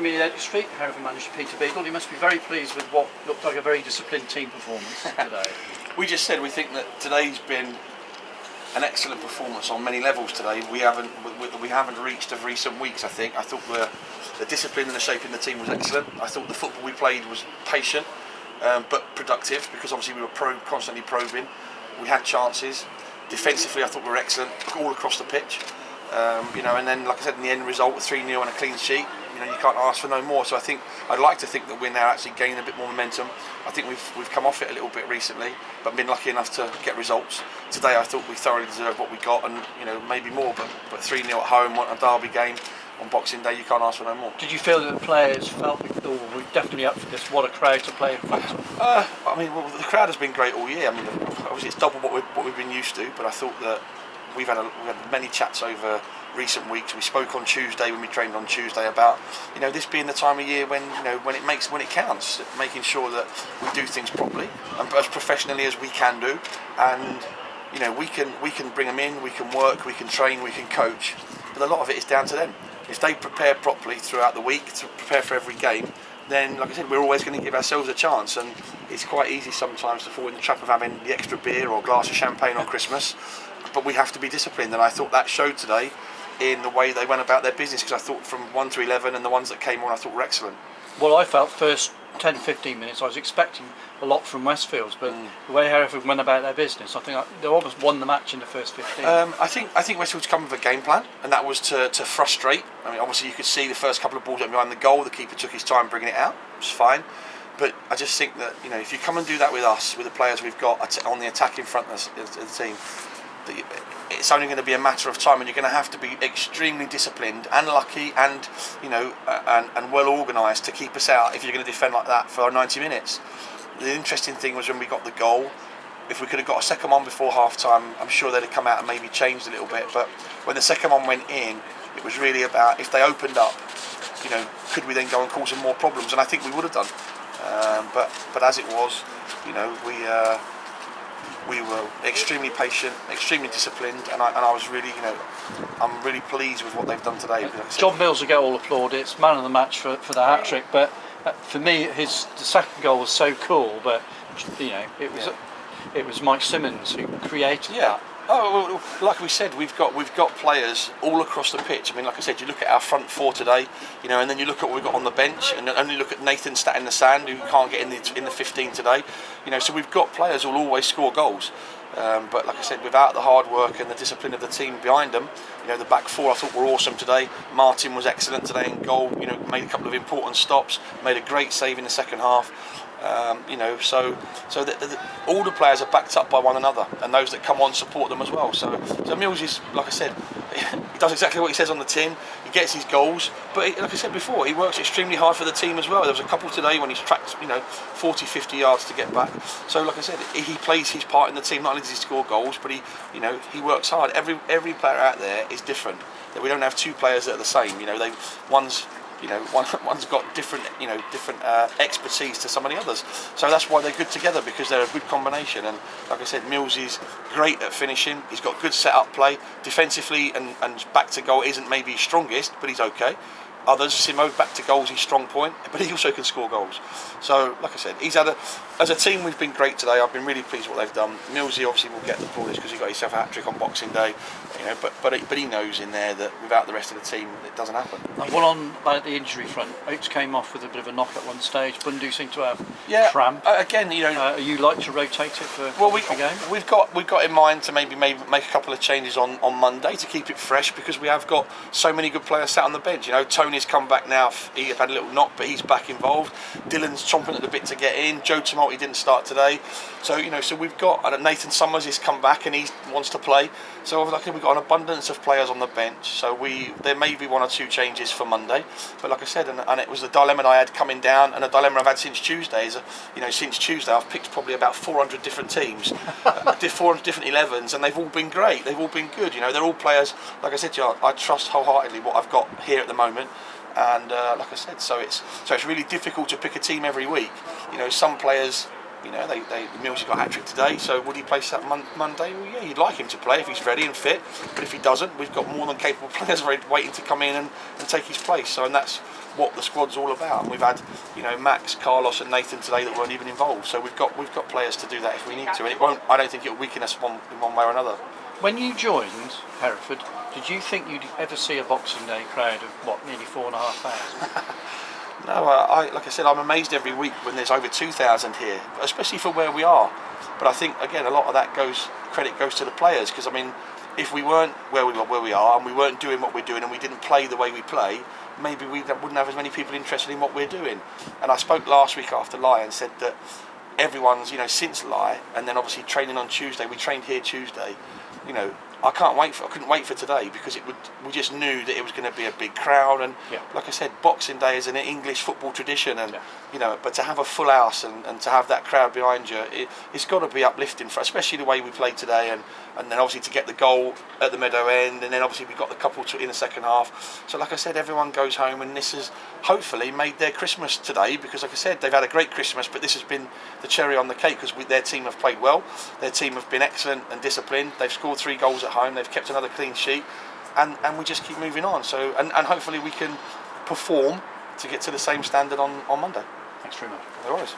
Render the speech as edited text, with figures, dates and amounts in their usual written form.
Immediate Street, Hereford manager Peter Beadle. You must be very pleased with what looked like a very disciplined team performance today. We just said we think that today's been an excellent performance on many levels today. We haven't reached of recent weeks. I thought the discipline and the shape in the team was excellent. I thought the football we played was patient but productive, because obviously we were constantly probing. We had chances. Defensively, I thought we were excellent all across the pitch. And then, like I said, in the end result, 3-0 and a clean sheet, you can't ask for no more. So I'd like to think that we're now actually gaining a bit more momentum. I think we've come off it a little bit recently, but been lucky enough to get results. Today I thought we thoroughly deserved what we got, and maybe more. But 3-0 at home, a derby game on Boxing Day, you can't ask for no more. Did you feel that the players felt we're definitely up for this? What a crowd to play in front of. The crowd has been great all year. Obviously it's double what we've been used to, but I thought that we've had many chats over recent weeks. We spoke on Tuesday when we trained on Tuesday about this being the time of year when when it counts, making sure that we do things properly and as professionally as we can do, and we can bring them in, we can work, we can train, we can coach, but a lot of it is down to them. If they prepare properly throughout the week to prepare for every game, then, like I said, we're always going to give ourselves a chance. And it's quite easy sometimes to fall in the trap of having the extra beer or glass of champagne on Christmas, but we have to be disciplined, and I thought that showed today in the way they went about their business, because I thought from 1 to 11 and the ones that came on I thought were excellent. Well, I felt first 10-15 minutes I was expecting a lot from Westfields, but the way Hereford went about their business, I think they almost won the match in the first 15. I think Westfields come with a game plan, and that was to frustrate. Obviously you could see the first couple of balls went behind the goal, the keeper took his time bringing it out, it was fine. But I just think that if you come and do that with us, with the players we've got on the attacking front of the team, it's only going to be a matter of time, and you're going to have to be extremely disciplined and lucky and and well organised to keep us out if you're going to defend like that for 90 minutes. The interesting thing was when we got the goal, if we could have got a second one before half time, I'm sure they'd have come out and maybe changed a little bit. But when the second one went in, it was really about, if they opened up, could we then go and cause them more problems? And I think we would have done. But as it was, we were extremely patient, extremely disciplined, and I was really, I'm really pleased with what they've done today. John Mills will get all applauded. It's man of the match for the hat trick, but for me, the second goal was so cool. But it was Mike Simmons who created that. Oh, well, like we said, we've got players all across the pitch. Like I said, you look at our front four today, and then you look at what we've got on the bench, and only look at Nathan stat in the sand, who can't get in the 15 today. So we've got players who'll always score goals. But like I said, without the hard work and the discipline of the team behind them, the back four I thought were awesome today. Martin was excellent today in goal. Made a couple of important stops, made a great save in the second half. So all the players are backed up by one another, and those that come on support them as well. So Mills is, like I said, he does exactly what he says on the tin. He gets his goals, but like I said before, he works extremely hard for the team as well. There was a couple today when he's tracked 40, 50 yards to get back. So like I said, he plays his part in the team. Not only does he score goals, but he works hard. Every player out there is different. We don't have two players that are the same. One's got different expertise to some of the others. So that's why they're good together, because they're a good combination. And like I said, Mills is great at finishing. He's got good set-up play. Defensively and back to goal isn't maybe his strongest, but he's okay. Others, Simo, back to goals, his strong point, but he also can score goals. So, like I said, as a team, we've been great today. I've been really pleased with what they've done. Millsy obviously will get the plaudits because he got himself a hat-trick on Boxing Day, but he knows in there that without the rest of the team, it doesn't happen. And what on about the injury front? Oates came off with a bit of a knock at one stage. Bundu seemed to have cramp. Again, you like to rotate it for the game? We've got in mind to maybe make a couple of changes on Monday to keep it fresh, because we have got so many good players sat on the bench. Tony's come back now. He had a little knock, but he's back involved. Dylan's chomping at the bit to get in. Joe Tumulty didn't start today, so we've got Nathan Summers has come back and he wants to play. So we've got an abundance of players on the bench. So there may be 1 or 2 changes for Monday, but like I said, and it was the dilemma I had coming down, and a dilemma I've had since Tuesday. Since Tuesday I've picked probably about 400 different teams, 400 different 11s, and they've all been great. They've all been good. They're all players. Like I said to you, I trust wholeheartedly what I've got here at the moment. And like I said, so it's really difficult to pick a team every week. Some players, Mills got a hat-trick today, so would he play that Monday? Well, yeah, you'd like him to play if he's ready and fit, but if he doesn't, we've got more than capable players waiting to come in and take his place. So, and that's what the squad's all about. And we've had, Max, Carlos, and Nathan today that weren't even involved. So we've got players to do that if we need to, and it won't. I don't think it'll weaken us in one way or another. When you joined Hereford, did you think you'd ever see a Boxing Day crowd of nearly 4,500? No, like I said, I'm amazed every week when there's over 2,000 here, especially for where we are. But I think again, a lot of that credit goes to the players, because I mean, if we weren't where we are, and we weren't doing what we're doing, and we didn't play the way we play, maybe we wouldn't have as many people interested in what we're doing. And I spoke last week after Lie and said that everyone's, since Lie, and then obviously training on Tuesday, we trained here Tuesday, I couldn't wait for today, because we just knew that it was going to be a big crowd, and like I said, Boxing Day is an English football tradition, and but to have a full house and to have that crowd behind you, it's got to be uplifting, especially the way we played today, and then obviously to get the goal at the Meadow End, and then obviously we got the couple in the second half. So like I said, everyone goes home, and this has hopefully made their Christmas today, because like I said, they've had a great Christmas, but this has been the cherry on the cake, because their team have played well, their team have been excellent and disciplined, they've scored 3 goals at home, they've kept another clean sheet, and we just keep moving on. So and hopefully we can perform to get to the same standard on Monday. Thanks very much. No worries.